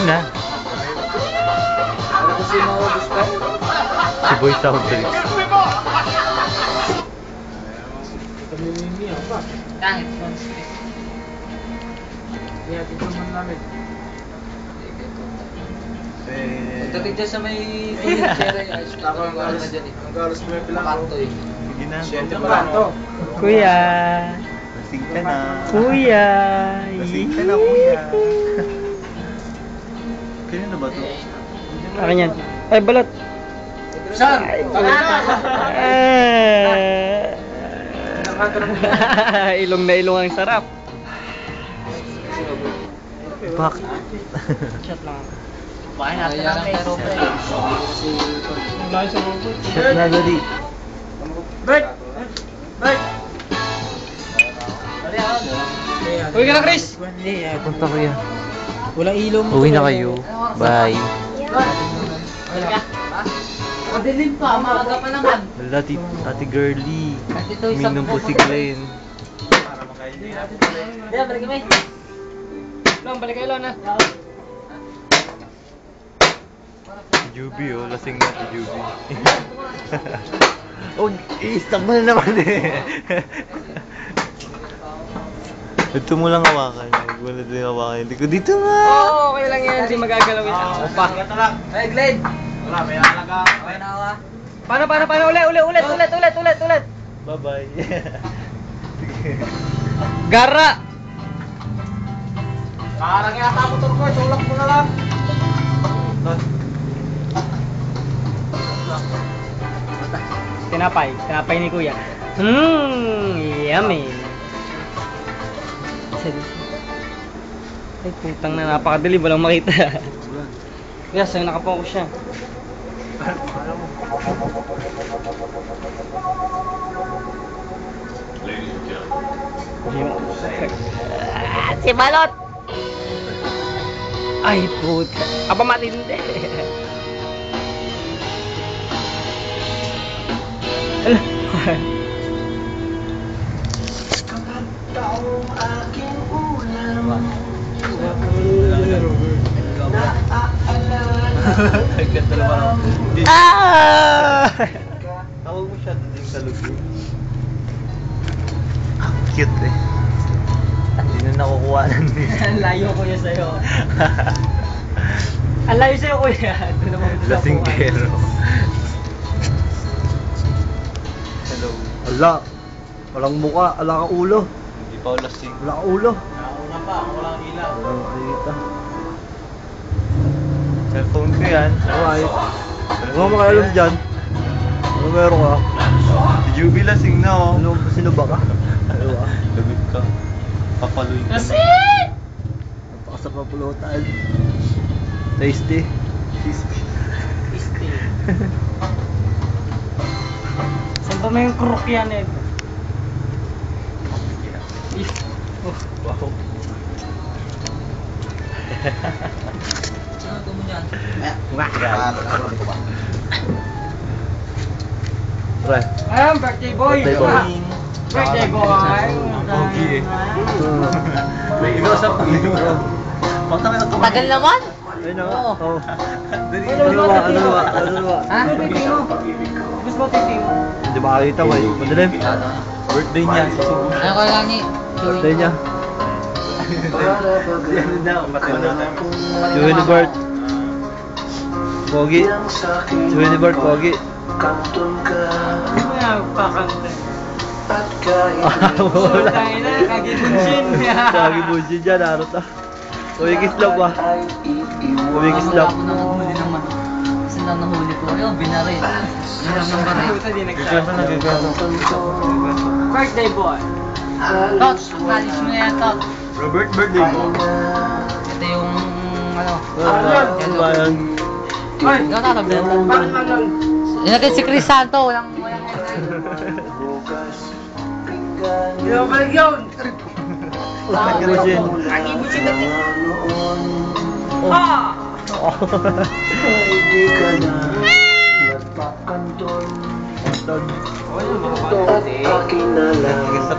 na. Ano kasi maubos ka? Si Boy Soundtricks. Kahit non-stress. Kaya dito man namin. Pagdating dyan sa may sere, ako ang galos na dyan eh. Ang galos mo yung pilanto eh. Sige na. Siyente pala ito. Kuya. Lasing ka na. Kuya. Lasing ka na, kuya. Kanina ba to? Akin yan. Ay, balot. Saan? Ilong na ilong ang sarap. Bakit? Shot lang. Bahay natin ang pero Shot na, Daddy. Bert! Bert! Uwi ka na, Chris! Punta kuya. Walang ilaw mo. Uwi na kayo. Bye. Madilim pa, maaga pa naman. Wala, ate girly. Dito Minum po si Glenn. Diyan, balik kami. Long, balik kayo, Long, na. Si Juby, oh. Lasing na si Juby. Oh, i-stop mo na naman eh. Ito mo lang hawakan. Huwag mo na din hawakan. Hindi ko dito nga. Oo, okay lang yan. Hindi magagalaw yan. Ako pa. Hey, Glenn! Wala, may alaga. Okay na ako. Paano? Ulit. Bye-bye. Gara! Parang yata motor ko, tulak mo na lang. Tinapay ni Kuya. Yummy. Ay, putang na, napakadali, walang makita. Yes, ang nakapokus siya. Si Balot! Ay, puta. Aba, matindi. Tawag mo siya doon sa lugo. Ang cute eh. Hindi na nakukuha ng Ang layo ko yan sa'yo. Ang layo sa'yo, Kuya. Doon naman ito sa Lasinggero. Hello. Ala, walang muka, ala ka ulo. Hindi pa ako lasing. Wala ka ulo. Nauna pa, walang ilaw. Wala ka kita. Cellphone ko yan. Alright. Huwag mo makialam dyan. Ano meron ka? Si Juby lasing na oh. Sino ba ka? Ano ba? Lagot ka. Papaluin ka. Napakasap na pulutan. Tasty. Saan ba may yung kruk yan eh? Wow. Ano mo dyan? Pre. Ayun, birthday boy! Birthday boy. Birthday boy! Pogi eh. Ikaw sa pagino. Tagal naman! Ayun na nga. Oo. Oh. Ano ba? Ha? Gusto mo tipi mo? Hindi ba kakita mo eh? Madilim. Birthday niya. Susubo. Ano ko lang ni? Birthday niya. Yan na. Matino na. Joey Bart. Pogi. Joey Bart, Pogi. Hindi mo yan pakanta. Wala. Tayo na, kagibunsin. Kagi bunsin dyan, harot na. Umikislap ba? Umikislap. Ako nahuli naman. Kasi lang nahuli ko. Ayun, binaril. Yun lang ng baril. Hindi Ikaw na nagagawa. Birthday boy! Tot, alis mo na yan, Tot. Robert, birthday mo. Ito yung, ano, Ano ba yan? Ay! ikaw na, Bakit lang lang? Ilagay si Chris Santo, walang Hindi mo balik yun! Kagi bunsin. Kagibunsin na din! Ah! Nag-stop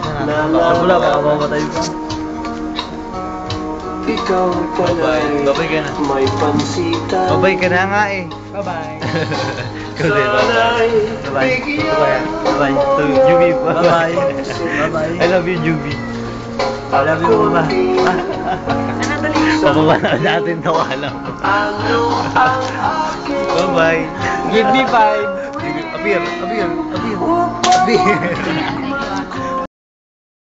na natin. Wala, baka mamatay ka. ikaw pala'y Babay ka na. may pansitan. Babay ka na nga eh. Bye-bye. Kasi bye-bye. Bye-bye. Bye-bye. Bye-bye. So, Juby. Bye-bye. Bye-bye. I love you, Juby. I love you, mama. Pababa na natin to, alam ko. Ano ang aking Bye-bye. Give me 5. Appear. Appear. Appear. Appear.